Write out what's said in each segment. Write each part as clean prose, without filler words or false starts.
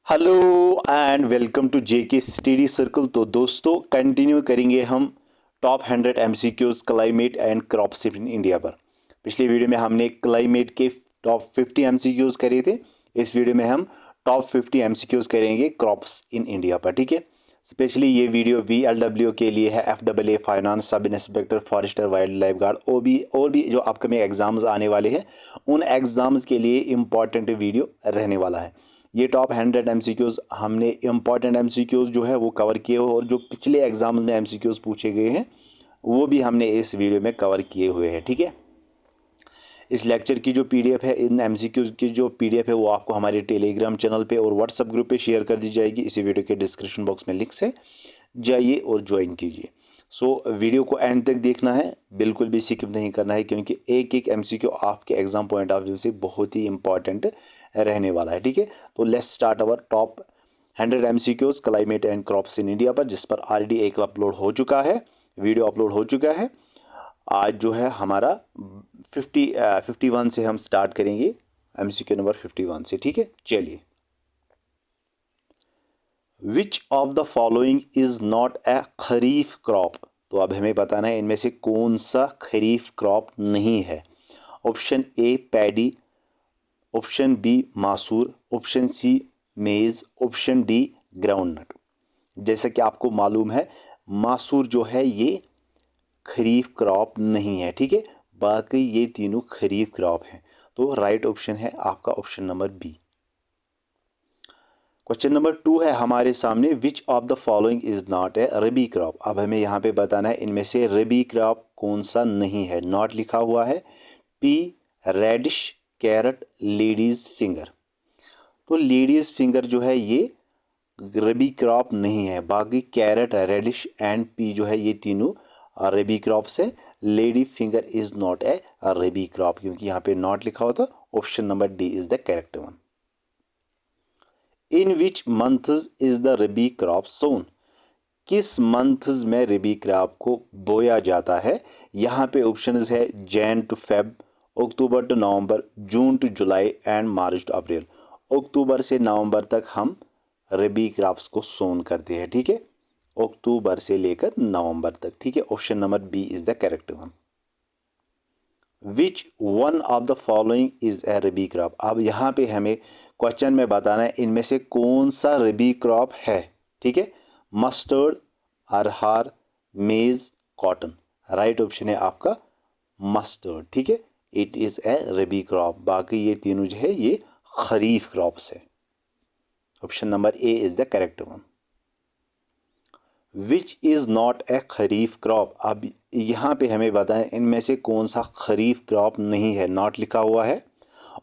Hello and welcome to JK study circle. तो दोस्तों continue करेंगे हम top 100 MCQs climate and crops in India पर। पिछली वीडियो में हमने क्लाइमेट के टॉप 50 एमसीक्यूज करे थे। इस वीडियो में हम टॉप 50 एमसीक्यूज करेंगे क्रॉप्स इन इंडिया पर। ठीक है, स्पेशली ये वीडियो VLW के लिए है, FAA finance, sub inspector, forester, wildlife guard, और भी जो अपकमिंग एग्जाम्स आने वाले हैं उन एग्जाम्स के लिए इम्पॉर्टेंट वीडियो रहने वाला है। ये टॉप 100 एमसीक्यूज हमने इम्पॉर्टेंट एमसीक्यूज जो है वो कवर किए और जो पिछले एग्जाम में एमसीक्यूज पूछे गए हैं वो भी हमने इस वीडियो में कवर किए हुए हैं। ठीक है, इस लेक्चर की जो PDF है, इन एमसीक्यूज की जो PDF है वो आपको हमारे टेलीग्राम चैनल पे और व्हाट्सएप ग्रुप पे शेयर कर दी जाएगी। इसी वीडियो के डिस्क्रिप्शन बॉक्स में लिंक से जाइए और ज्वाइन कीजिए। वीडियो को एंड तक देखना है, बिल्कुल भी स्किप नहीं करना है, क्योंकि एक एक MCQ आपके एग्जाम पॉइंट ऑफ व्यू से बहुत ही इंपॉर्टेंट रहने वाला है। ठीक है, तो let's start our top 100 MCQs climate and crops in India पर, जिस पर ऑलरेडी एक अपलोड हो चुका है, वीडियो अपलोड हो चुका है। आज जो है हमारा 51 से हम स्टार्ट करेंगे, MCQ नंबर 51 से। ठीक है, चलिए। विच of the following is not a kharif crop. तो अब हमें बताना है इनमें से कौन सा खरीफ क्रॉप नहीं है। Option A paddy, option B masoor, option C maize, option D groundnut. जैसा कि आपको मालूम है मासूर जो है ये खरीफ क्रॉप नहीं है। ठीक है, बाकी ये तीनों खरीफ क्रॉप हैं। तो राइट ऑप्शन है आपका option number B। Question number 2 है हमारे सामने, विच of the following is not a rabi crop. अब हमें यहाँ पे बताना है इनमें से रबी क्रॉप कौन सा नहीं है। नॉट लिखा हुआ है P radish, carrot, ladies finger. तो लेडीज फिंगर जो है ये रबी क्रॉप नहीं है। बाकी कैरेट, रेडिश एंड पी जो है ये तीनों रबी क्रॉप्स है। Lady finger is not a rabi crop, क्योंकि यहाँ पे नॉट लिखा हुआ था। Option number D is the correct one. In which months is the rabi crop sown. किस मंथ्स में रबी क्रॉप को बोया जाता है। यहाँ पे ऑप्शंस है Jan to Feb, October to November, June to July and March to April. अक्टूबर से नवंबर तक हम रबी क्रॉप्स को सोन करते हैं। ठीक है, अक्टूबर से लेकर नवंबर तक। ठीक है, option number B is the correct one. Which one of the following is A rabi crop. अब यहाँ पे हमें क्वेश्चन में बताना है इनमें से कौन सा रबी क्रॉप है। ठीक है, मस्टर्ड, अरहर, मेज, कॉटन। राइट ऑप्शन है आपका मस्टर्ड। ठीक है, it is a rabi crop. बाकी ये तीनों जो है ये खरीफ क्रॉप्स है। Option number A is the correct one. Which is not a kharif crop. अब यहाँ पे हमें बताएं इनमें से कौन सा खरीफ क्रॉप नहीं है। नॉट लिखा हुआ है।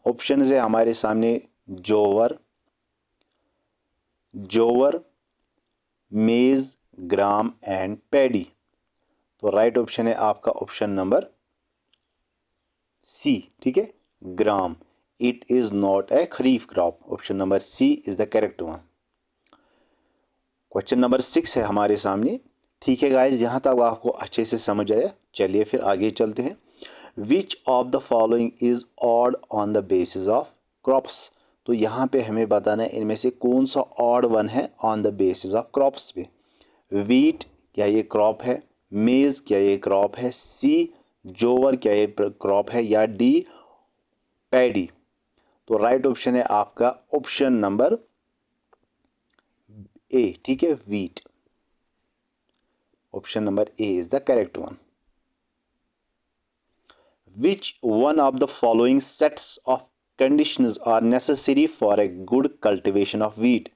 ऑप्शन है हमारे सामने jowar, maize, gram and paddy. तो राइट ऑप्शन है आपका ऑप्शन नंबर C। ठीक है, gram. It is not a kharif crop. Option number C is the correct one. Question number 6 है हमारे सामने। ठीक है गाइज, यहाँ तक आपको अच्छे से समझ आया। चलिए फिर आगे चलते हैं। विच of the following is odd on the basis of crops. तो यहाँ पे हमें बताना है इनमें से कौन सा ऑड वन है on the basis of crops पे। वीट क्या ये क्रॉप है, मेज क्या ये क्रॉप है, C जोवर क्या ये क्रॉप है, या D पैडी। तो राइट ऑप्शन है आपका ऑप्शन नंबर A। ठीक है, wheat. Option number A is the correct one. Which one of the following sets of conditions are necessary for a good cultivation of wheat.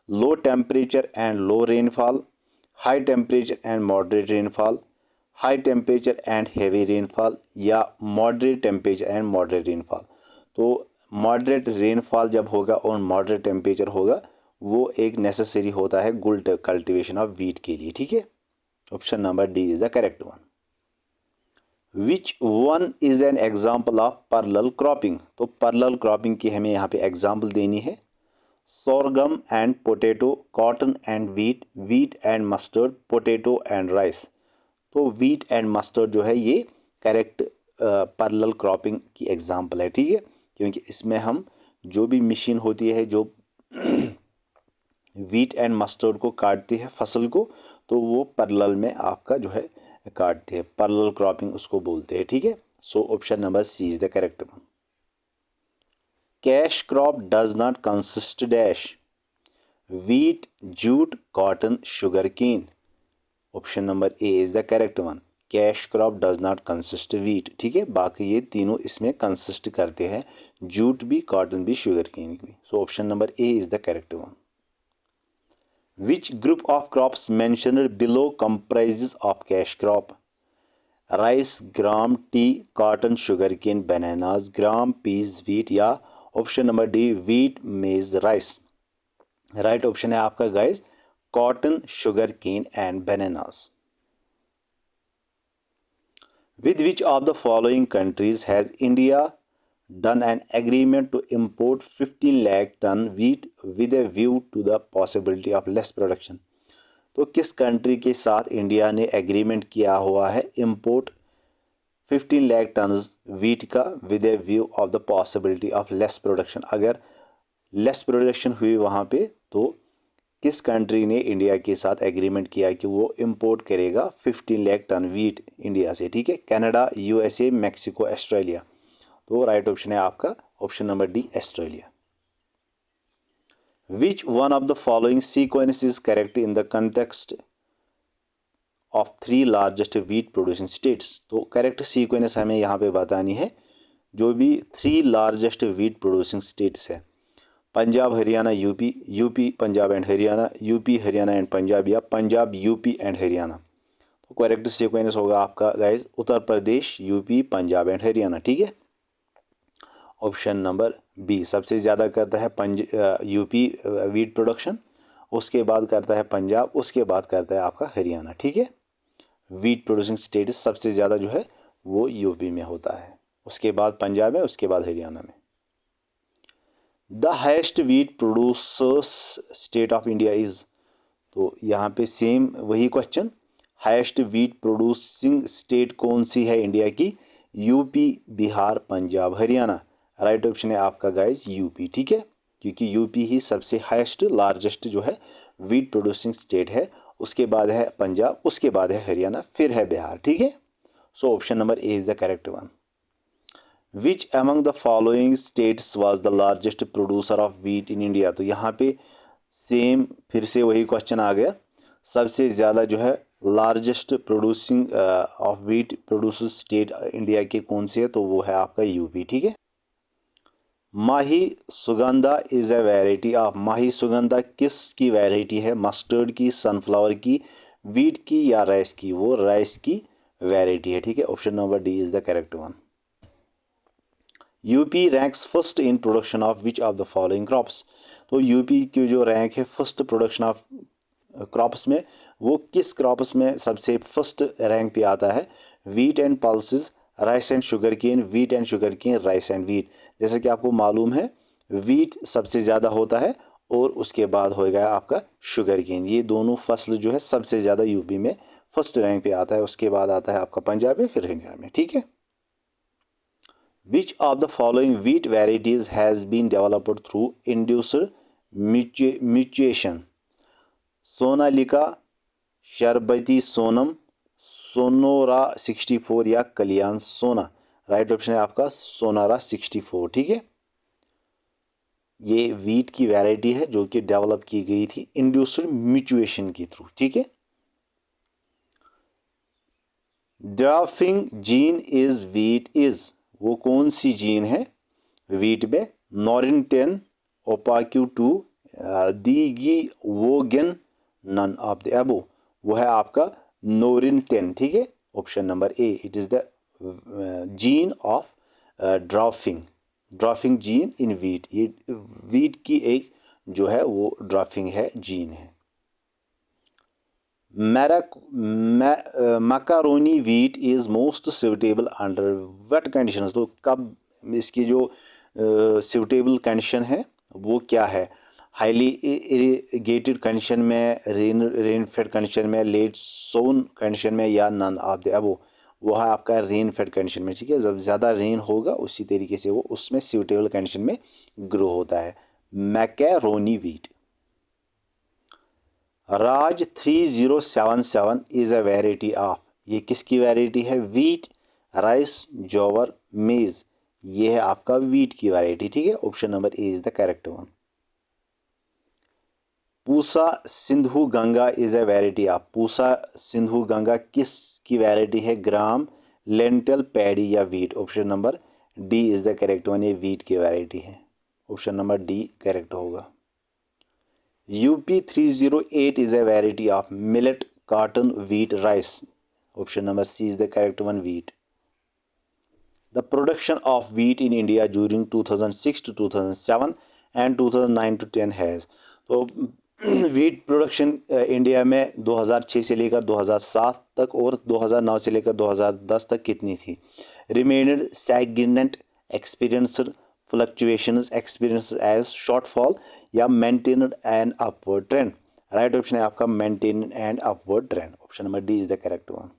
Low temperature and low rainfall, high temperature and moderate rainfall, high temperature and heavy rainfall, या moderate temperature and moderate rainfall। तो moderate rainfall जब होगा और moderate temperature होगा वो एक necessary होता है good cultivation of wheat के लिए। ठीक है, option number D is the correct one. Which one is an example of parallel cropping. तो पैरेलल क्रॉपिंग की हमें यहाँ पे एग्जाम्पल देनी है। Sorghum and potato, cotton and wheat, wheat and mustard, potato and rice. तो वीट एंड मस्टर्ड जो है ये करेक्ट पैरेलल क्रॉपिंग की एग्जाम्पल है। ठीक है, क्योंकि इसमें हम जो भी मशीन होती है जो वीट एंड मस्टर्ड को काटती है फसल को, तो वो पैरेलल में आपका जो है काटते हैं, पैरेलल क्रॉपिंग उसको बोलते हैं, ठीक है। So option number C is the correct one. Cash crop does not consist dash, wheat, jute, cotton, sugar cane. Option number A is the correct one. Cash crop does not consist wheat, ठीक है, बाकी ये तीनों इसमें consist करते हैं, jute भी, cotton भी, शुगर केन भी। So option number A is the correct one. Which group of crops mentioned below comprises of cash crop? Rice, gram, tea, cotton, sugar cane, bananas, gram, peas, wheat, या option number D wheat, maize, rice. Right option है आपका guys cotton, sugar cane and bananas. With which of the following countries has India done an agreement to import 15 lakh ton wheat with a view to the possibility of less production? तो किस country के साथ India ने agreement किया हुआ है import 15 lakh ton wheat का with A view of the possibility of less production? अगर लेस प्रोडक्शन हुई वहाँ पे तो किस कंट्री ने इंडिया के साथ एग्रीमेंट किया कि वो इंपोर्ट करेगा 15 लाख टन वीट इंडिया से, ठीक है। Canada, USA, Mexico, Australia. तो राइट ऑप्शन है आपका option number D, Australia. Which one of the following sequence is correct in the context of 3 largest wheat producing states? तो करेक्ट सीक्वेंस हमें यहाँ पे बतानी है, जो भी 3 लार्जेस्ट वीट प्रोड्यूसिंग स्टेट्स है, Punjab, Haryana, UP, UP, Punjab and Haryana, UP, Haryana and Punjab, या पंजाब, यूपी एंड हरियाणा। तो करेक्ट सीक्वेंस होगा आपका guys Uttar Pradesh, UP, Punjab and Haryana, ठीक है। ऑप्शन नंबर बी, सबसे ज़्यादा करता है यूपी वीट प्रोडक्शन, उसके बाद करता है पंजाब, उसके बाद करता है आपका हरियाणा, ठीक है। वीट प्रोड्यूसिंग स्टेट सबसे ज़्यादा जो है वो यूपी में होता है, उसके बाद पंजाब में, उसके बाद हरियाणा में। The highest wheat producers state of India is? तो यहाँ पे सेम वही question, highest wheat producing state कौन सी है इंडिया की? UP, Bihar, Punjab, Haryana. Right option है आपका गाइस यूपी, ठीक है, क्योंकि यूपी ही सबसे हाइस्ट लार्जेस्ट जो है वीट प्रोड्यूसिंग स्टेट है, उसके बाद है पंजाब, उसके बाद है हरियाणा, फिर है बिहार, ठीक है। So option number A is the correct one. Which among the following states was the largest producer of wheat in India? तो यहाँ पे सेम फिर से वही क्वेश्चन आ गया, सबसे ज़्यादा जो है largest producing of wheat producer state India के कौन से है? तो वो है आपका यूपी, ठीक है। Mahi Sugandha is a variety of, Mahi Sugandha किस की वैरायटी है? मस्टर्ड की, सनफ्लावर की, वीट की, या राइस की? वो राइस की वैरायटी है, ठीक है। Option number D is the correct one. UP ranks first in production of which of the following crops? तो यूपी की जो रैंक है फर्स्ट प्रोडक्शन ऑफ क्रॉप्स में, वो किस क्रॉप्स में सबसे फर्स्ट रैंक पे आता है? Wheat and pulses, rice and sugar cane, wheat and sugar cane, rice and wheat. जैसे कि आपको मालूम है वीट सबसे ज़्यादा होता है और उसके बाद होगा आपका शुगर केन। ये दोनों फसल जो है सबसे ज़्यादा यूपी में फर्स्ट रैंक पे आता है, उसके बाद आता है आपका पंजाब में, फिर हरियाणा में, ठीक है। Which of the following wheat varieties has been developed through induced mutation? Sonalika, Sharbati Sonam, Sonora 64, या कल्याण सोना। राइट ऑप्शन है आपका सोनारा 64, ठीक है। ये वीट की वैरायटी है जो कि डेवलप की गई थी इंड्यूस्ड म्यूटेशन के थ्रू, ठीक है। Dwarfing gene is wheat is, वो कौन सी जीन है वीट में? Norin 10, opaque 2, Deegee Woogen, none of the above. वो है आपका नोरिन 10, ठीक है। Option number A, it is the gene of dwarfing gene in wheat. ये वीट की एक जो है वो ड्राफिंग है, जीन है। Macaroni wheat is most suitable under wet conditions? तो कब इसकी जो सूटेबल कंडीशन है वो क्या है? हाईली इरिगेटेड कंडीशन में, रेन फेड कंडीशन में, लेट सोन कंडीशन में, या नन ऑफ द अबो? वो है आपका रेन फेड कंडीशन में, ठीक है। जब ज़्यादा रेन होगा उसी तरीके से वो उसमें सूटेबल कंडीशन में ग्रो होता है। Macaroni wheat. Raj 3077 is a variety of, ये किसकी वेराइटी है? वीट, राइस, जोवर, मेज, ये है आपका वीट की वेराइटी। ठीक है, option number A is the correct one. Pusa Sindhu Ganga is a variety of, Pusa Sindhu Ganga किस की वेराइटी है? ग्राम, लेंटल, पैडी या wheat? Option number D is the correct one, ये वीट की वेराइटी है। ऑप्शन नंबर डी करेक्ट होगा। UP 308 is a variety of millet, cotton, wheat, rice? Option number C is the correct one, wheat. The production of wheat in India during 2006 to 2007 and 2009 to 10 has, तो wheat production India में 2006 से लेकर 2007 तक और 2009 से लेकर 2010 तक कितनी थी? Remained stagnant, experienced fluctuations, experience as shortfall या maintained and upward trend? Right option है आपका maintain and upward trend. Option number D is the correct one.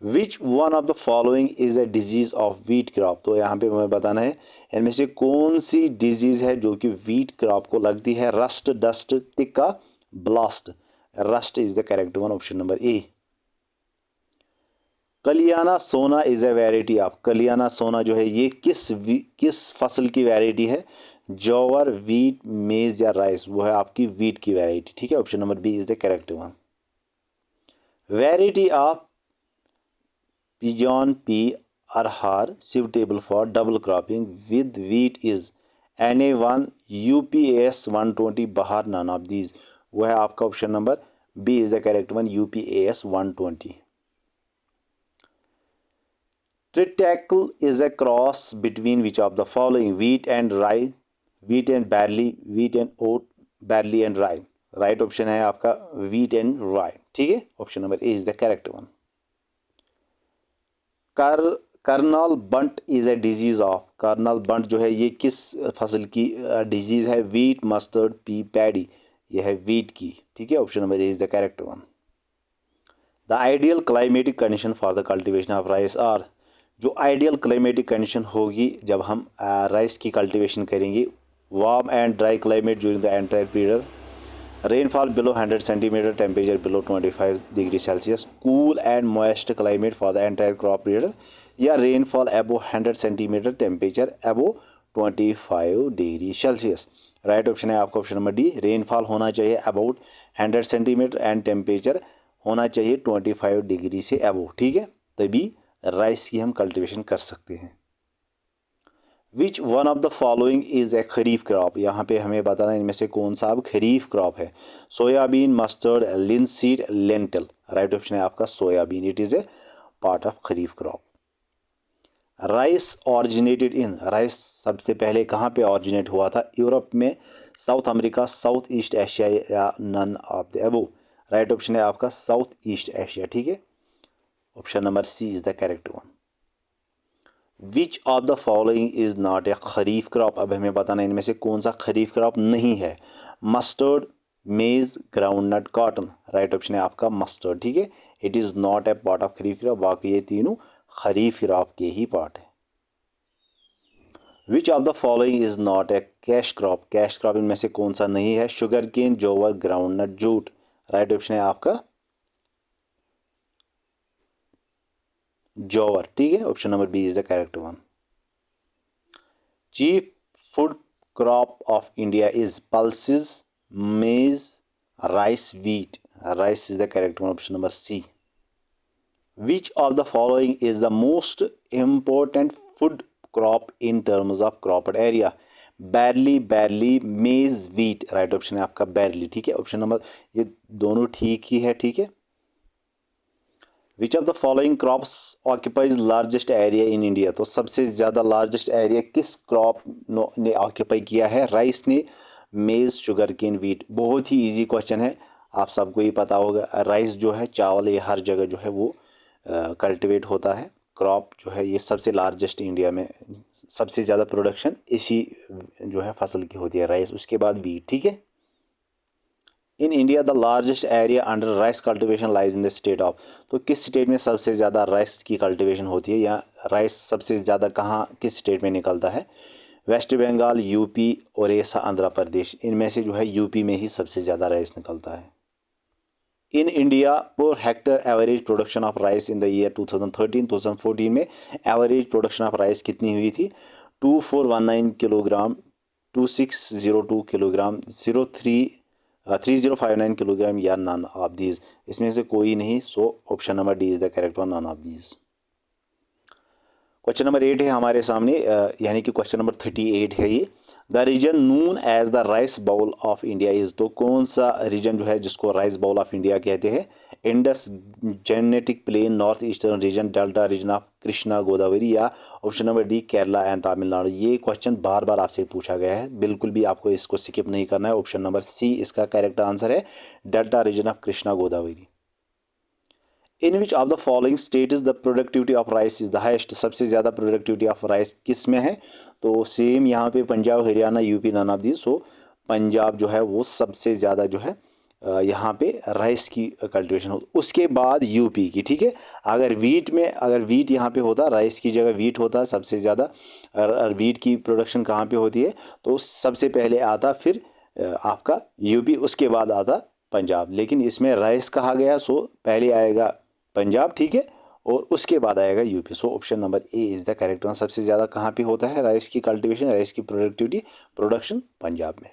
Which one of the following is a disease of wheat crop, तो यहाँ पे हमें बताना है इनमें से कौन सी डिजीज है जो कि वीट क्रॉप को लगती है? Rust, dust, tikka, blast? Rust is the correct one, option number A. Kalyana Sona is a variety of, Kalyana Sona जो है ये किस फसल की वेराइटी है? जोवर, वीट, मेज या राइस? वो है आपकी वीट की वेराइटी। ठीक है, option number B is the correct one. Variety of pigeon pea arhar suitable for double cropping with wheat is NA1, UPAS 120, Bahar, none of these? वो है आपका option number B is the correct one, UPAS 120। Triticale is a cross between which of the following? Wheat and rye, wheat and barley, wheat and oat, barley and rye? Right option है आपका wheat and rye। ठीक है, option number A is the correct one. Karnal bunt is a disease of, Karnal bunt जो है ये किस फसल की डिजीज है? Wheat, mustard, pea, paddy? ये है वीट की। ठीक है, option number A is the correct one. The ideal climatic condition for the cultivation of rice are, जो आइडियल क्लाइमेटिक कंडीशन होगी जब हम राइस की कल्टिवेशन करेंगे? Warm and dry climate during the entire period, rainfall below 100 centimeter, temperature below 25 degree Celsius, cool and moist climate for the entire crop period, या rainfall above 100 centimeter, temperature above 25 degree Celsius? Right option है आपका option number D, rainfall होना चाहिए about 100 centimetre and temperature होना चाहिए 25 degree से above. ठीक है, तभी राइस की हम कल्टिवेशन कर सकते हैं। Which one of the following is a kharif crop, यहाँ पे हमें बताना इनमें से कौन सा अब खरीफ क्रॉप है? Soybean, mustard, linseed, lentil? Right option है आपका soybean, it is a part of kharif crop. Rice originated in, rice सबसे पहले कहाँ पे ऑरिजिनेट हुआ था? यूरोप में, South America, South East Asia या none of the above? Right option है आपका साउथ ईस्ट एशिया। ठीक है, option number C is the correct one. Which of the following is not a kharif crop, अब हमें बताना इनमें से कौन सा खरीफ क्रॉप नहीं है? मस्टर्ड, मेज, ग्राउंडनट, कॉटन? राइट ऑप्शन है आपका मस्टर्ड। ठीक है, it is not A part of kharif crop, बाकी ये तीनों खरीफ क्रॉप के ही पार्ट है। विच of the following is not A cash crop, cash crop इनमें से कौन सा नहीं है? शुगर केन, जोवर, ग्राउंडनट, जूट? राइट ऑप्शन है आपका जोवर। ठीक है, option number B is the correct one. Chief food crop of India is pulses, maize, rice, wheat? Rice is the correct one, option number C. Which of the following is the most important food crop in terms of cropped area? Barley, maize, wheat? Right option है आपका बैरली। ठीक है, option number ये दोनों ठीक ही है। ठीक है, विच of the following crops occupies largest area in India, तो सबसे ज़्यादा लार्जेस्ट एरिया किस क्रॉप ने ऑक्यूपाई किया है? राइस ने, मेज, शुगर केन, वीट? बहुत ही इजी क्वेश्चन है, आप सबको ही पता होगा। राइस जो है, चावल, ये हर जगह जो है वो कल्टिवेट होता है। क्रॉप जो है ये सबसे लार्जेस्ट इंडिया में, सबसे ज़्यादा प्रोडक्शन इसी जो है फसल की होती है, राइस, उसके बाद वीट। ठीक है, in India the largest area under rice cultivation lies in the state of, तो किस स्टेट में सबसे ज़्यादा राइस की कल्टिवेशन होती है या राइस सबसे ज़्यादा कहाँ किस स्टेट में निकलता है? वेस्ट बंगाल, यूपी, ओडिशा, आंध्र प्रदेश, इनमें से जो है यूपी में ही सबसे ज़्यादा राइस निकलता है। In India per hectare average production of rice in the year 2013-2014 में एवरेज प्रोडक्शन ऑफ राइस कितनी हुई थी? 2419 किलोग्राम, 2602 किलोग्राम, 3059 किलोग्राम या नन ऑफ दीज। इसमें से कोई नहीं, so option number D is the correct one, none of these. Question number 8 है हमारे सामने, यानी कि क्वेश्चन नंबर 38 है ये। The region known as the rice bowl of India is, तो कौन सा रीजन जो है जिसको राइस बाउल ऑफ इंडिया कहते हैं? Indus, genetic plain, North Eastern region, delta region of Krishna Godavari, या option number D Kerala and Tamil Nadu. ये क्वेश्चन बार बार आपसे पूछा गया है, बिल्कुल भी आपको इसको स्किप नहीं करना है। ऑप्शन नंबर सी इसका करेक्ट आंसर है, delta region of Krishna Godavari. In which of the following state is the productivity of rice is the highest, सबसे ज़्यादा प्रोडक्टिविटी ऑफ राइस किस में है? तो सेम यहाँ पे Punjab, Haryana, UP, none of these. So Punjab जो है वो सबसे ज़्यादा जो है यहाँ पे राइस की कल्टीवेशन हो, उसके बाद यूपी की। ठीक है, अगर वीट यहाँ पे होता, राइस की जगह वीट होता सबसे ज़्यादा, वीट की प्रोडक्शन कहाँ पे होती है? तो सबसे पहले आता फिर आपका यूपी, उसके बाद आता पंजाब। लेकिन इसमें राइस कहा गया, सो पहले आएगा पंजाब, ठीक है, और उसके बाद आएगा UP. So option number A is the correct one. सबसे ज़्यादा कहाँ पे होता है राइस की कल्टीवेशन, राइस की प्रोडक्टिविटी, प्रोडक्शन पंजाब में।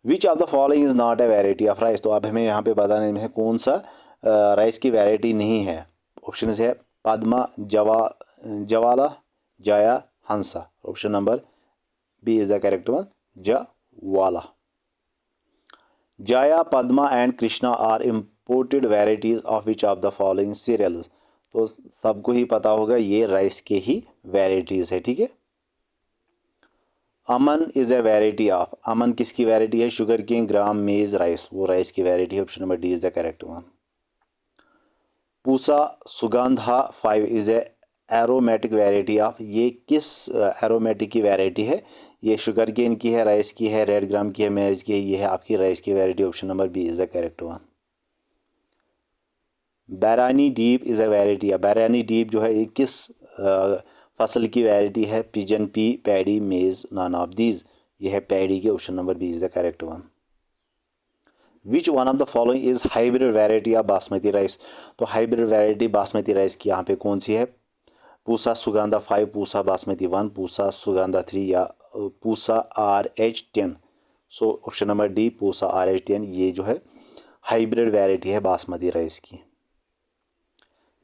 विच of the following is not a variety of rice, तो अब हमें यहाँ पे बताने में है कौन सा राइस की वेराइटी नहीं है। ऑप्शन है Padma, Jwala, Jaya, Hansa. Option number B is the correct one, Jwala. Jaya, Padma and Krishna are imported varieties of which of the following cereals, तो सबको ही पता होगा ये राइस के ही वेराइटीज है। ठीक है, अमन इज ए वेराइटी ऑफ, अमन किसकी वेराइटी है? शुगर केन, ग्राम, मेज, राइस, वो राइस की वेराइटी है। Option number D is the correct one. Pusa Sugandha 5 is a aromatic variety of, ये किस एरोमेटिक की वेराइटी है? ये शुगर केन की है, राइस की है, रेड ग्राम की है, मेज की है, ये है आपकी राइस की variety. Option number B is the correct one. Bairani deep is a variety है, बैरानी डीप जो है ये किस फसल की वेराइटी है? Pigeon pea, paddy, maize, none of these, ये है पैडी के। Option number B is the correct one. Which one of the following is hybrid variety of basmati rice, तो हाइब्रिड वेराइटी बासमती राइस की यहाँ पे कौन सी है? पूसा सुगंधा 5, पूसा बासमती 1, पूसा सुगंधा 3, या पूसा RH10। सो option number D, Pusa RH10, ये जो है हाइब्रिड वेराइटी है बासमती राइस की।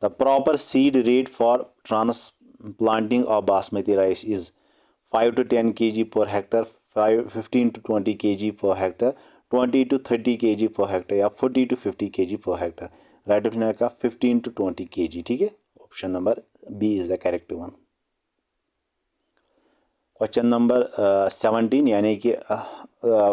The proper seed rate for transplanting of basmati rice is 5 to 10 kg per hectare, 15 to 20 kg per hectare, 20 to 30 kg per hectare, या 40 to 50 kg per hectare। Right option का 15 to 20 kg। ठीक है, option number B is the correct one. Question number 17 यानी कि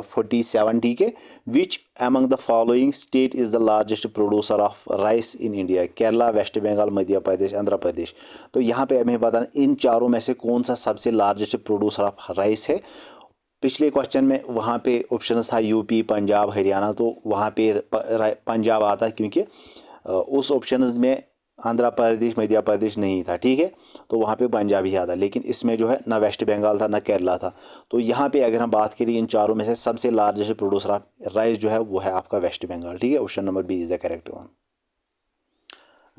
47, ठीक है। Which among the following state is the largest producer of rice in India? Kerala, West Bengal, Madhya Pradesh, Andhra Pradesh. तो यहाँ पे हमें बताना इन चारों में से कौन सा सबसे लार्जेस्ट प्रोड्यूसर ऑफ राइस है। पिछले क्वेश्चन में वहाँ पे ऑप्शन था यूपी, पंजाब, हरियाणा, तो वहाँ पे पंजाब आता क्योंकि उस ऑप्शन में आंध्र प्रदेश, मध्य प्रदेश नहीं था। ठीक है, तो वहाँ पे पंजाब ही आता, लेकिन इसमें जो है ना वेस्ट बंगाल था ना केरला था। तो यहाँ पे अगर हम बात करें इन चारों में से सबसे लार्जेस्ट प्रोड्यूसर ऑफ राइस जो है वो है आपका वेस्ट बंगाल। ठीक है, option number B is the correct one.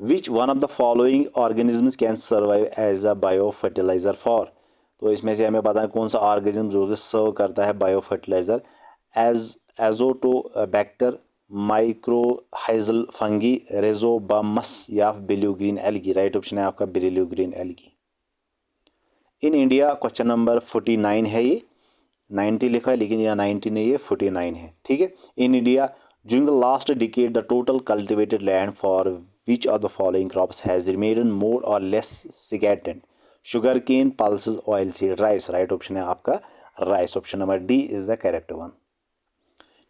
Which one of the following organisms can survive as a bio fertilizer for, तो इसमें से हमें बताएं कौन सा ऑर्गेनिज्म जो सर्व करता है बायो फर्टिलाइजर? एजोटोबैक्टर, माइक्रोहाइजल फंगी, रेजोबामस, या blue green algae. Right option है आपका blue green algae. In India question number 49 है, ये 90 लिखा है लेकिन यहाँ 90 नहीं है, 49 है। ठीक है, in India during the last decade the total cultivated land for which of the following crops has remain more or less stagnated? Sugar cane, pulses, oil seed, rice. Right option है आपका rice. Option number D is the correct one.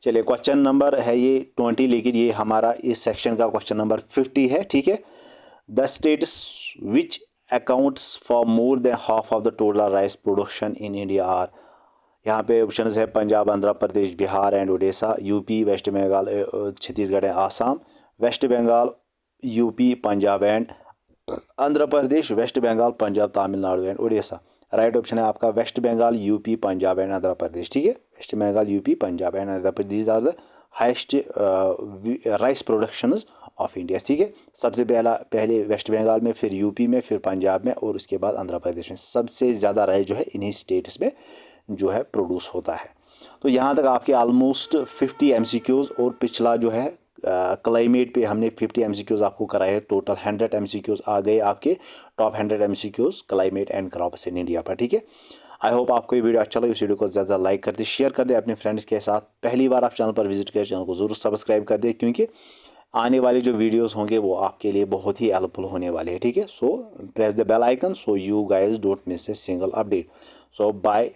चलिए question number है ये 20, लेकिन ये हमारा इस section का क्वेश्चन नंबर 50 है। ठीक है, the states which accounts for more than half of the total rice production in India are, यहाँ पे ऑप्शन है Punjab, Andhra Pradesh, Bihar and Orissa, UP, West Bengal, Chhattisgarh and Assam, West Bengal, UP, Punjab and Andhra Pradesh, West Bengal, Punjab, Tamil Nadu and Orissa. Right option है आपका West Bengal, UP, Punjab and Andhra Pradesh. ठीक है, West Bengal, UP, Punjab and Andhra Pradesh are the highest rice productions of India. ठीक है, सबसे पहले वेस्ट बंगाल में, फिर यूपी में, फिर पंजाब में और उसके बाद आंध्र प्रदेश में। सबसे ज़्यादा राइस जो है इन्हीं स्टेट्स में जो है प्रोड्यूस होता है। तो यहाँ तक आपके ऑलमोस्ट 50 MCQs और पिछला जो है क्लाइमेट पे हमने 50 MCQs आपको कराए हैं। टोटल 100 MCQs आ गए आपके top 100 MCQs climate and crops in India पर। ठीक है, आई होप आपको ये वीडियो अच्छा लगे। इस वीडियो को ज़्यादा लाइक कर दे, शेयर कर दे अपने फ्रेंड्स के साथ। पहली बार आप चैनल पर विजिट करें, चैनल को ज़रूर सब्सक्राइब कर दे, क्योंकि आने वाले जो वीडियोस होंगे वो आपके लिए बहुत ही हेल्पफुल होने वाले हैं। ठीक है, so press the bell icon so you guys don't miss a single update. So bye.